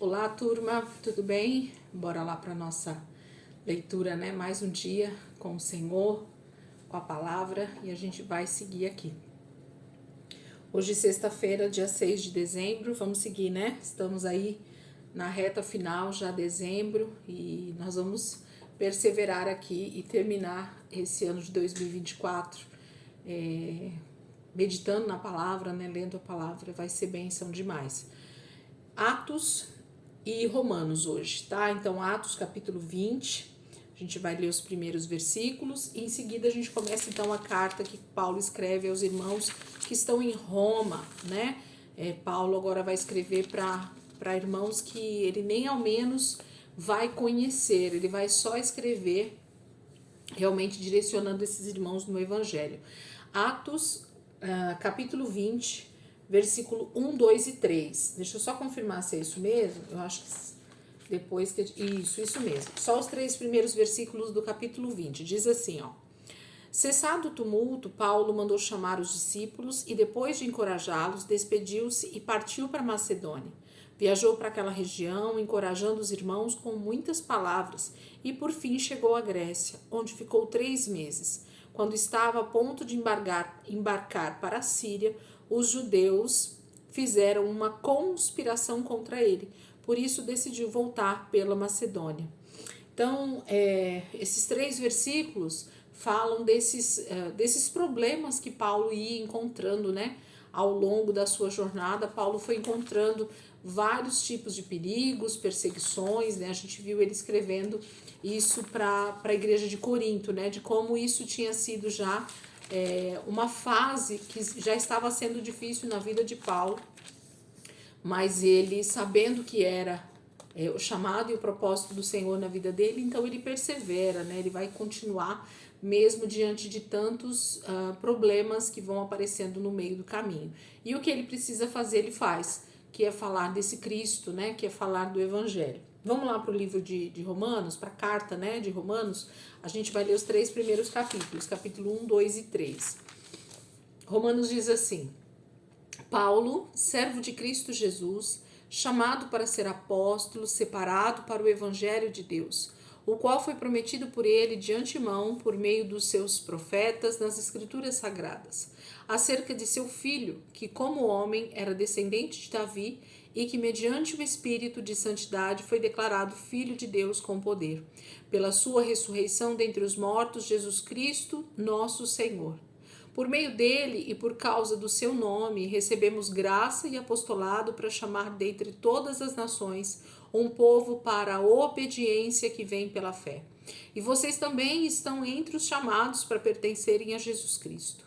Olá, turma, tudo bem? Bora lá para nossa leitura, né? Mais um dia com o Senhor, com a palavra, e a gente vai seguir aqui. Hoje, sexta-feira, dia 6 de dezembro, vamos seguir, né? Estamos aí na reta final, já dezembro, e nós vamos perseverar aqui e terminar esse ano de 2024 meditando na palavra, né? Lendo a palavra, vai ser bênção demais. Atos e Romanos hoje, tá? Então, Atos capítulo 20, a gente vai ler os primeiros versículos e em seguida a gente começa então a carta que Paulo escreve aos irmãos que estão em Roma, né? Paulo agora vai escrever para irmãos que ele nem ao menos vai conhecer, ele vai só escrever realmente direcionando esses irmãos no Evangelho. Atos, capítulo 20, versículo 1, 2 e 3. Deixa eu só confirmar se é isso mesmo. Eu acho que depois que... Isso mesmo. Só os 3 primeiros versículos do capítulo 20. Diz assim, ó. Cessado o tumulto, Paulo mandou chamar os discípulos e depois de encorajá-los, despediu-se e partiu para Macedônia. Viajou para aquela região, encorajando os irmãos com muitas palavras e por fim chegou à Grécia, onde ficou 3 meses. Quando estava a ponto de embarcar para a Síria, os judeus fizeram uma conspiração contra ele. Por isso decidiu voltar pela Macedônia. Então, esses 3 versículos falam desses problemas que Paulo ia encontrando, né? Ao longo da sua jornada, Paulo foi encontrando vários tipos de perigos, perseguições, né? A gente viu ele escrevendo isso para a igreja de Corinto, né? De como isso tinha sido já uma fase que já estava sendo difícil na vida de Paulo, mas ele, sabendo que era o chamado e o propósito do Senhor na vida dele, então ele persevera, né? Ele vai continuar mesmo diante de tantos problemas que vão aparecendo no meio do caminho. E o que ele precisa fazer, ele faz, que é falar desse Cristo, né? Que é falar do Evangelho. Vamos lá para o livro de Romanos, para a carta, né, de Romanos. A gente vai ler os 3 primeiros capítulos, capítulo 1, 2 e 3. Romanos diz assim: Paulo, servo de Cristo Jesus, chamado para ser apóstolo, separado para o Evangelho de Deus, o qual foi prometido por ele de antemão por meio dos seus profetas nas Escrituras Sagradas, acerca de seu filho, que como homem era descendente de Davi e que mediante o Espírito de santidade foi declarado Filho de Deus com poder, pela sua ressurreição dentre os mortos, Jesus Cristo, nosso Senhor. Por meio dele e por causa do seu nome, recebemos graça e apostolado para chamar dentre todas as nações um povo para a obediência que vem pela fé. E vocês também estão entre os chamados para pertencerem a Jesus Cristo.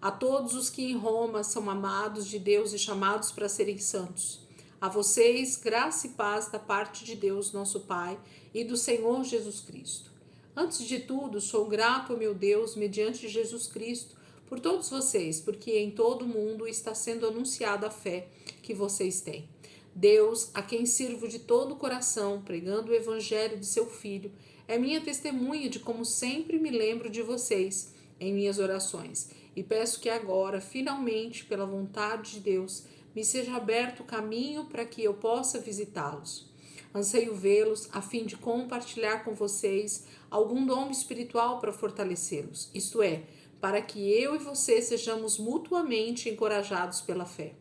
A todos os que em Roma são amados de Deus e chamados para serem santos. A vocês, graça e paz da parte de Deus, nosso Pai, e do Senhor Jesus Cristo. Antes de tudo, sou grato ao meu Deus, mediante Jesus Cristo, por todos vocês, porque em todo o mundo está sendo anunciada a fé que vocês têm. Deus, a quem sirvo de todo o coração, pregando o evangelho de seu Filho, é minha testemunha de como sempre me lembro de vocês em minhas orações. E peço que agora, finalmente, pela vontade de Deus, me seja aberto o caminho para que eu possa visitá-los. Anseio vê-los a fim de compartilhar com vocês algum dom espiritual para fortalecê-los, isto é, para que eu e você sejamos mutuamente encorajados pela fé.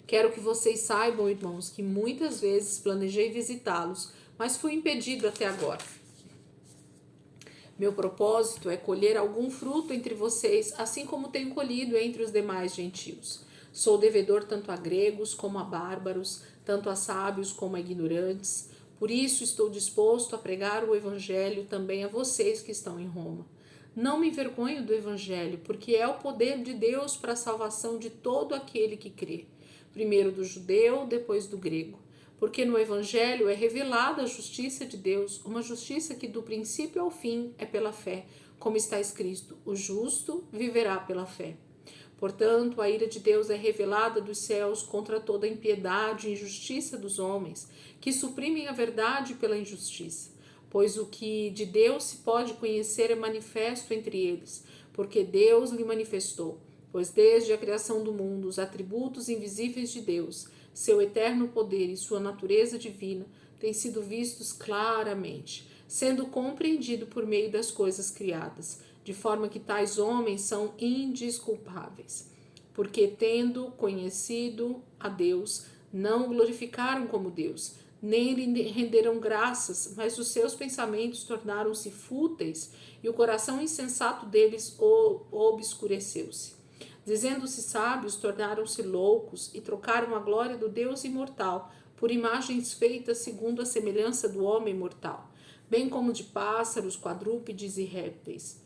Quero que vocês saibam, irmãos, que muitas vezes planejei visitá-los, mas fui impedido até agora. Meu propósito é colher algum fruto entre vocês, assim como tenho colhido entre os demais gentios. Sou devedor tanto a gregos como a bárbaros, tanto a sábios como a ignorantes. Por isso estou disposto a pregar o evangelho também a vocês que estão em Roma. Não me envergonho do evangelho, porque é o poder de Deus para a salvação de todo aquele que crê. Primeiro do judeu, depois do grego. Porque no evangelho é revelada a justiça de Deus, uma justiça que do princípio ao fim é pela fé, como está escrito: o justo viverá pela fé. Portanto, a ira de Deus é revelada dos céus contra toda a impiedade e injustiça dos homens, que suprimem a verdade pela injustiça. Pois o que de Deus se pode conhecer é manifesto entre eles, porque Deus lhe manifestou. Pois desde a criação do mundo, os atributos invisíveis de Deus, Seu eterno poder e sua natureza divina têm sido vistos claramente, sendo compreendido por meio das coisas criadas, de forma que tais homens são indesculpáveis, porque tendo conhecido a Deus, não o glorificaram como Deus, nem lhe renderam graças, mas os seus pensamentos tornaram-se fúteis e o coração insensato deles obscureceu-se. Dizendo-se sábios, tornaram-se loucos e trocaram a glória do Deus imortal por imagens feitas segundo a semelhança do homem mortal, bem como de pássaros, quadrúpedes e répteis.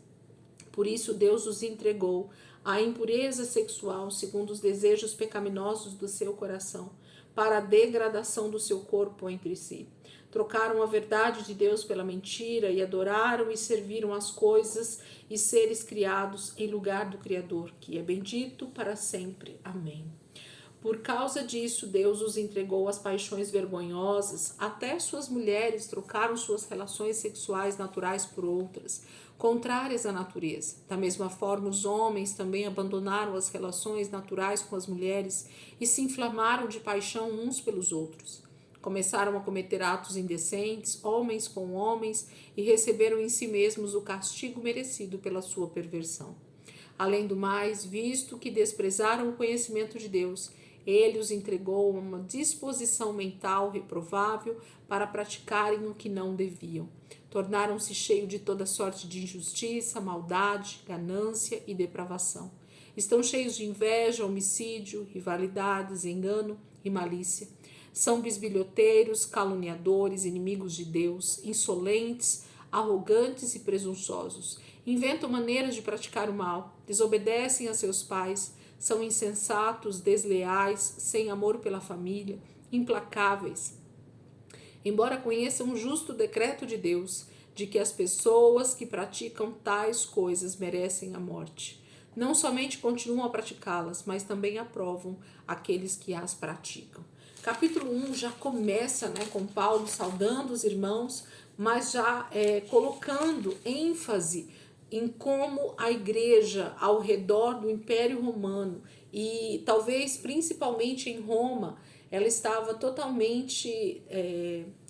Por isso Deus os entregou à impureza sexual segundo os desejos pecaminosos do seu coração, para a degradação do seu corpo entre si. Trocaram a verdade de Deus pela mentira e adoraram e serviram as coisas e seres criados em lugar do Criador, que é bendito para sempre. Amém. Por causa disso, Deus os entregou às paixões vergonhosas, até suas mulheres trocaram suas relações sexuais naturais por outras, contrárias à natureza. Da mesma forma, os homens também abandonaram as relações naturais com as mulheres e se inflamaram de paixão uns pelos outros. Começaram a cometer atos indecentes, homens com homens, e receberam em si mesmos o castigo merecido pela sua perversão. Além do mais, visto que desprezaram o conhecimento de Deus, ele os entregou a uma disposição mental reprovável para praticarem o que não deviam. Tornaram-se cheios de toda sorte de injustiça, maldade, ganância e depravação. Estão cheios de inveja, homicídio, rivalidades, engano e malícia. São bisbilhoteiros, caluniadores, inimigos de Deus, insolentes, arrogantes e presunçosos. Inventam maneiras de praticar o mal, desobedecem a seus pais, são insensatos, desleais, sem amor pela família, implacáveis. Embora conheçam o justo decreto de Deus, de que as pessoas que praticam tais coisas merecem a morte, não somente continuam a praticá-las, mas também aprovam aqueles que as praticam. Capítulo 1 já começa, com Paulo saudando os irmãos, mas já colocando ênfase em como a igreja ao redor do Império Romano e talvez principalmente em Roma, ela estava totalmente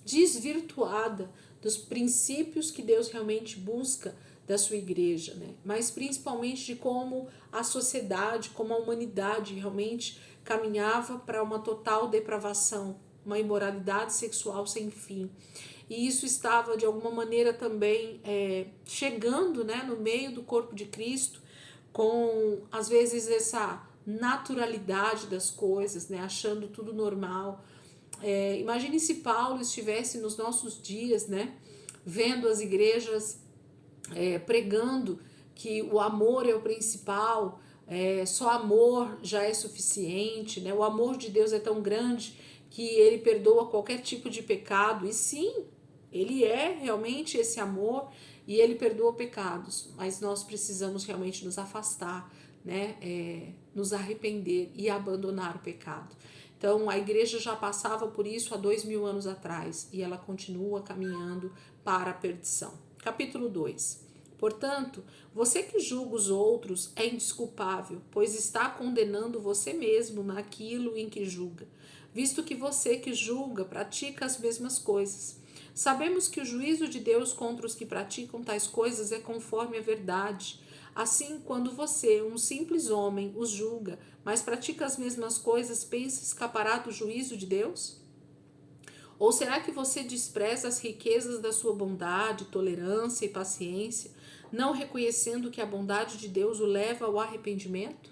desvirtuada dos princípios que Deus realmente busca da sua igreja, mas principalmente de como a sociedade, como a humanidade realmente caminhava para uma total depravação, uma imoralidade sexual sem fim. E isso estava de alguma maneira também chegando no meio do corpo de Cristo, com às vezes essa naturalidade das coisas, achando tudo normal. Imagine se Paulo estivesse nos nossos dias, vendo as igrejas pregando que o amor é o principal, só amor já é suficiente, o amor de Deus é tão grande que ele perdoa qualquer tipo de pecado. E sim, ele é realmente esse amor e ele perdoa pecados, mas nós precisamos realmente nos afastar, nos arrepender e abandonar o pecado. Então a igreja já passava por isso há 2000 anos atrás e ela continua caminhando para a perdição. Capítulo 2. Portanto, você que julga os outros é indesculpável, pois está condenando você mesmo naquilo em que julga, visto que você que julga pratica as mesmas coisas. Sabemos que o juízo de Deus contra os que praticam tais coisas é conforme a verdade. Assim, quando você, um simples homem, os julga, mas pratica as mesmas coisas, pensa escapará do juízo de Deus? Ou será que você despreza as riquezas da sua bondade, tolerância e paciência, não reconhecendo que a bondade de Deus o leva ao arrependimento?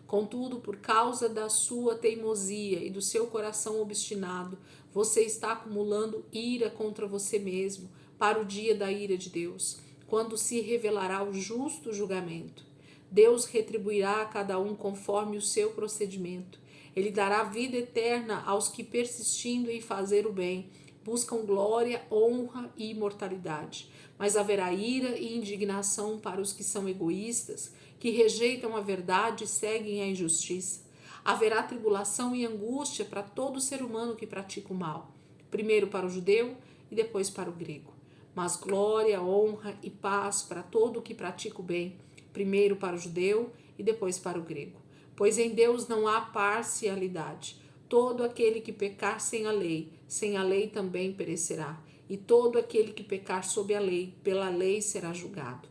Contudo, por causa da sua teimosia e do seu coração obstinado, você está acumulando ira contra você mesmo para o dia da ira de Deus, quando se revelará o justo julgamento. Deus retribuirá a cada um conforme o seu procedimento. Ele dará vida eterna aos que, persistindo em fazer o bem, buscam glória, honra e imortalidade. Mas haverá ira e indignação para os que são egoístas, que rejeitam a verdade e seguem a injustiça. Haverá tribulação e angústia para todo ser humano que pratica o mal, primeiro para o judeu e depois para o grego. Mas glória, honra e paz para todo o que pratica o bem, primeiro para o judeu e depois para o grego. Pois em Deus não há parcialidade. todo aquele que pecar sem a lei também perecerá. E todo aquele que pecar sob a lei, pela lei será julgado.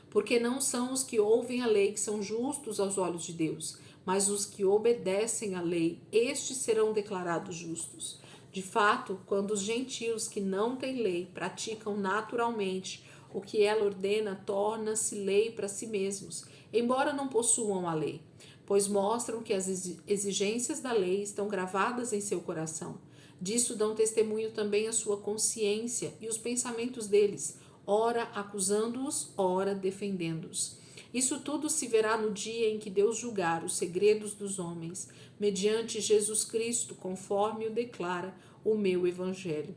Porque não são os que ouvem a lei que são justos aos olhos de Deus, mas os que obedecem à lei, estes serão declarados justos. De fato, quando os gentios que não têm lei praticam naturalmente o que ela ordena, torna-se lei para si mesmos, embora não possuam a lei, pois mostram que as exigências da lei estão gravadas em seu coração. Disso dão testemunho também a sua consciência e os pensamentos deles, ora acusando-os, ora defendendo-os. Isso tudo se verá no dia em que Deus julgar os segredos dos homens, mediante Jesus Cristo, conforme o declara o meu evangelho.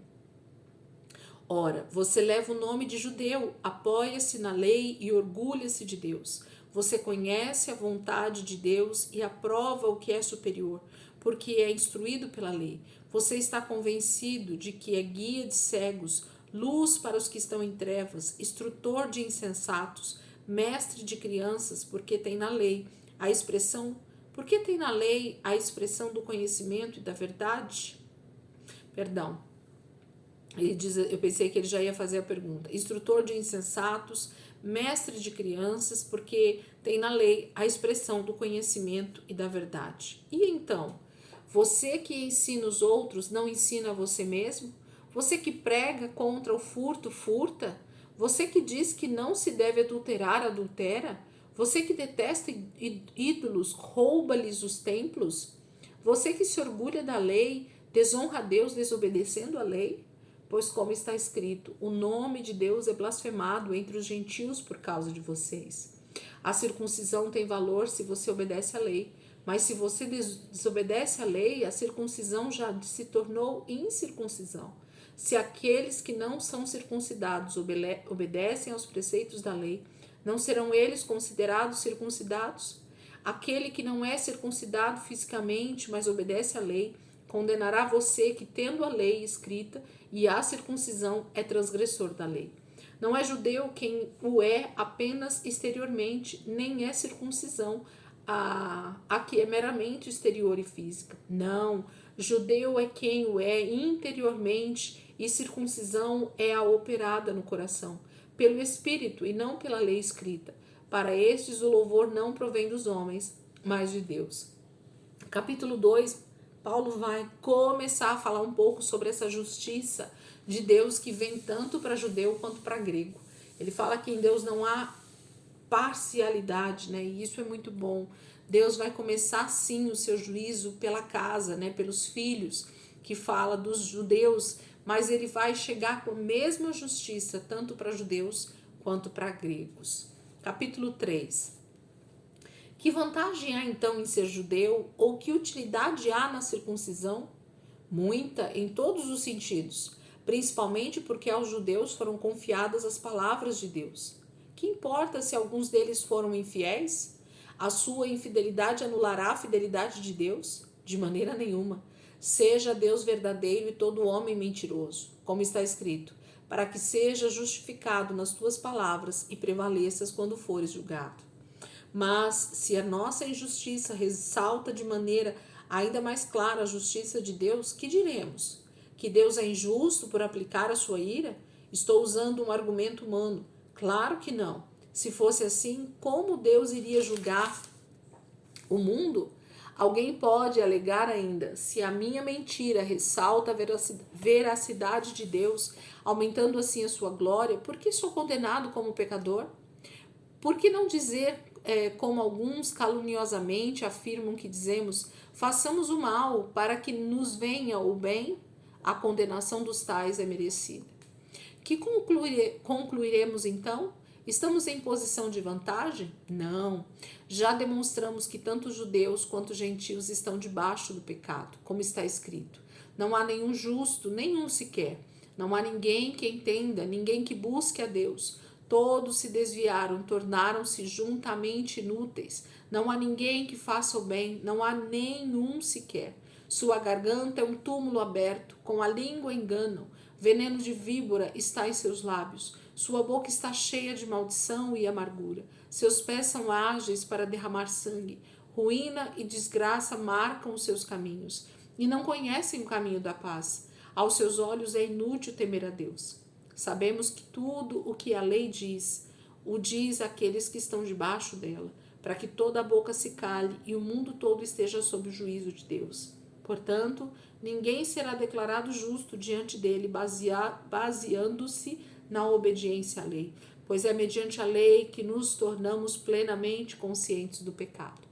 Ora, você leva o nome de judeu, apoia-se na lei e orgulha-se de Deus. Você conhece a vontade de Deus e aprova o que é superior, porque é instruído pela lei. Você está convencido de que é guia de cegos, luz para os que estão em trevas, instrutor de insensatos, mestre de crianças, porque tem na lei a expressão do conhecimento e da verdade? Perdão. Ele diz, eu pensei que ele já ia fazer a pergunta. Instrutor de insensatos, mestre de crianças, porque tem na lei a expressão do conhecimento e da verdade. E então, você que ensina os outros, não ensina a você mesmo? Você que prega contra o furto, furta? Você que diz que não se deve adulterar, adultera? Você que detesta ídolos, rouba-lhes os templos? Você que se orgulha da lei, desonra a Deus desobedecendo a lei? Pois como está escrito, o nome de Deus é blasfemado entre os gentios por causa de vocês. A circuncisão tem valor se você obedece à lei, mas se você desobedece à lei, a circuncisão já se tornou incircuncisão. Se aqueles que não são circuncidados obedecem aos preceitos da lei, não serão eles considerados circuncidados? Aquele que não é circuncidado fisicamente, mas obedece à lei, condenará você que, tendo a lei escrita e a circuncisão, é transgressor da lei. Não é judeu quem o é apenas exteriormente, nem é circuncisão a que é meramente exterior e física. Não, judeu é quem o é interiormente e circuncisão é a operada no coração, pelo Espírito e não pela lei escrita. Para estes o louvor não provém dos homens, mas de Deus. Capítulo 2, Paulo vai começar a falar um pouco sobre essa justiça de Deus que vem tanto para judeu quanto para grego. Ele fala que em Deus não há parcialidade, né? E isso é muito bom. Deus vai começar sim o seu juízo pela casa, né? Pelos filhos, que fala dos judeus, mas ele vai chegar com a mesma justiça tanto para judeus quanto para gregos. Capítulo 3. Que vantagem há então em ser judeu, ou que utilidade há na circuncisão? Muita, em todos os sentidos, principalmente porque aos judeus foram confiadas as palavras de Deus. Que importa se alguns deles foram infiéis? A sua infidelidade anulará a fidelidade de Deus? De maneira nenhuma. Seja Deus verdadeiro e todo homem mentiroso, como está escrito, para que seja justificado nas tuas palavras e prevaleças quando fores julgado. Mas se a nossa injustiça ressalta de maneira ainda mais clara a justiça de Deus, que diremos? Que Deus é injusto por aplicar a sua ira? Estou usando um argumento humano. Claro que não. Se fosse assim, como Deus iria julgar o mundo? Alguém pode alegar ainda, se a minha mentira ressalta a veracidade de Deus, aumentando assim a sua glória, por que sou condenado como pecador? Por que não dizer, como alguns caluniosamente afirmam que dizemos, façamos o mal para que nos venha o bem? A condenação dos tais é merecida. Que concluiremos então? Estamos em posição de vantagem? Não. Já demonstramos que tanto judeus quanto gentios estão debaixo do pecado, como está escrito. Não há nenhum justo, nenhum sequer. Não há ninguém que entenda, ninguém que busque a Deus. Todos se desviaram, tornaram-se juntamente inúteis. Não há ninguém que faça o bem, não há nenhum sequer. Sua garganta é um túmulo aberto, com a língua enganam. Veneno de víbora está em seus lábios. Sua boca está cheia de maldição e amargura. Seus pés são ágeis para derramar sangue. Ruína e desgraça marcam os seus caminhos e não conhecem o caminho da paz. Aos seus olhos é inútil temer a Deus. Sabemos que tudo o que a lei diz, o diz àqueles que estão debaixo dela, para que toda a boca se cale e o mundo todo esteja sob o juízo de Deus. Portanto, ninguém será declarado justo diante dele baseando-se na obediência à lei, pois é mediante a lei que nos tornamos plenamente conscientes do pecado.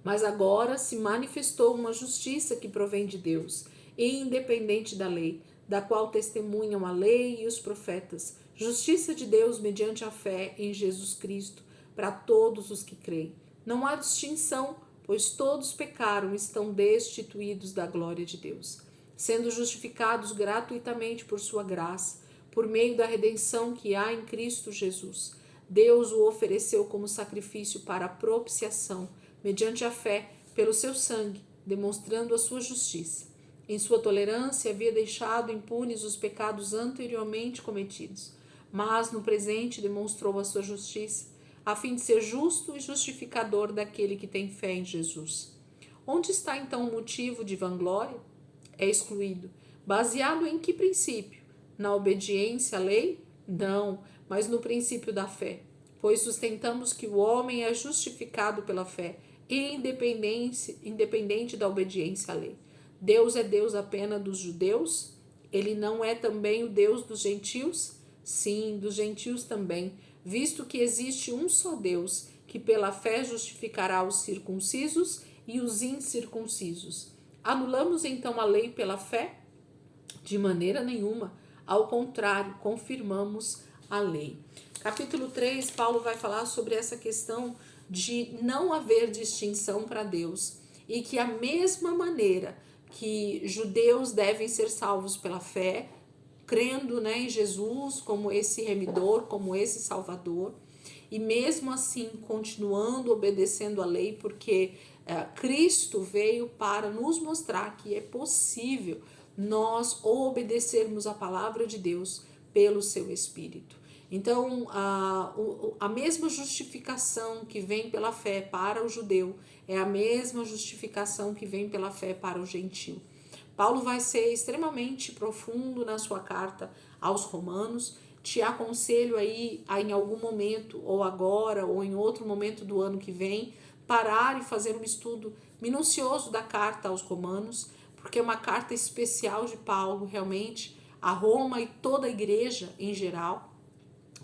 Mas agora se manifestou uma justiça que provém de Deus, independente da lei, da qual testemunham a lei e os profetas, justiça de Deus mediante a fé em Jesus Cristo, para todos os que creem. Não há distinção, pois todos pecaram e estão destituídos da glória de Deus, sendo justificados gratuitamente por sua graça, por meio da redenção que há em Cristo Jesus. Deus o ofereceu como sacrifício para a propiciação, mediante a fé, pelo seu sangue, demonstrando a sua justiça. Em sua tolerância havia deixado impunes os pecados anteriormente cometidos, mas no presente demonstrou a sua justiça, a fim de ser justo e justificador daquele que tem fé em Jesus. Onde está então o motivo de vanglória? É excluído. Baseado em que princípio? Na obediência à lei? Não, mas no princípio da fé. Pois sustentamos que o homem é justificado pela fé, independente da obediência à lei. Deus é Deus apenas dos judeus? Ele não é também o Deus dos gentios? Sim, dos gentios também, visto que existe um só Deus, que pela fé justificará os circuncisos e os incircuncisos. Anulamos então a lei pela fé? De maneira nenhuma. Ao contrário, confirmamos a lei. Capítulo 3, Paulo vai falar sobre essa questão de não haver distinção para Deus e que a mesma maneira que judeus devem ser salvos pela fé, crendo, em Jesus como esse remidor, como esse salvador, e mesmo assim continuando obedecendo a lei, porque Cristo veio para nos mostrar que é possível nós obedecermos a palavra de Deus pelo seu Espírito. Então, a mesma justificação que vem pela fé para o judeu é a mesma justificação que vem pela fé para o gentio. Paulo vai ser extremamente profundo na sua carta aos Romanos. Te aconselho aí a, em algum momento, ou agora, ou em outro momento do ano que vem, parar e fazer um estudo minucioso da carta aos Romanos, porque é uma carta especial de Paulo, realmente, a Roma e toda a igreja em geral,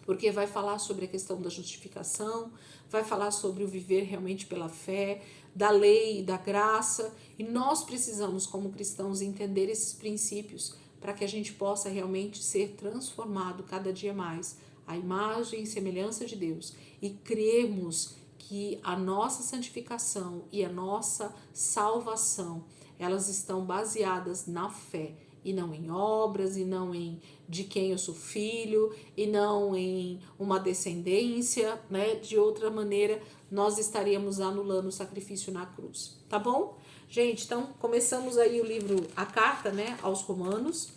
porque vai falar sobre a questão da justificação, vai falar sobre o viver realmente pela fé, da lei e da graça, e nós precisamos, como cristãos, entender esses princípios para que a gente possa realmente ser transformado cada dia mais à imagem e semelhança de Deus e crermos que a nossa santificação e a nossa salvação, elas estão baseadas na fé e não em obras, e não em de quem eu sou filho, e não em uma descendência, De outra maneira, nós estaríamos anulando o sacrifício na cruz, tá bom? Gente, então começamos aí o livro, a carta, aos Romanos.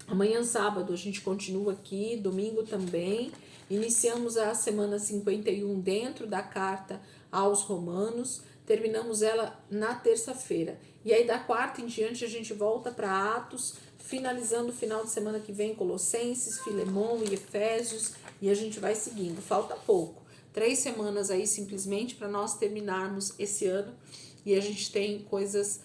Amanhã, sábado, a gente continua aqui, domingo também. Iniciamos a semana 51 dentro da carta aos Romanos. Terminamos ela na terça-feira. E aí, da quarta em diante, a gente volta para Atos, finalizando o final de semana que vem, Colossenses, Filemão e Efésios. E a gente vai seguindo. Falta pouco. 3 semanas aí, simplesmente, para nós terminarmos esse ano. E a gente tem coisas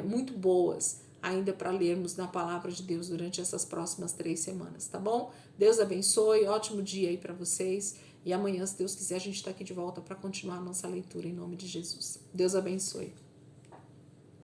muito boas ainda para lermos na palavra de Deus durante essas próximas 3 semanas, tá bom? Deus abençoe, ótimo dia aí para vocês. E amanhã, se Deus quiser, a gente está aqui de volta para continuar a nossa leitura em nome de Jesus. Deus abençoe.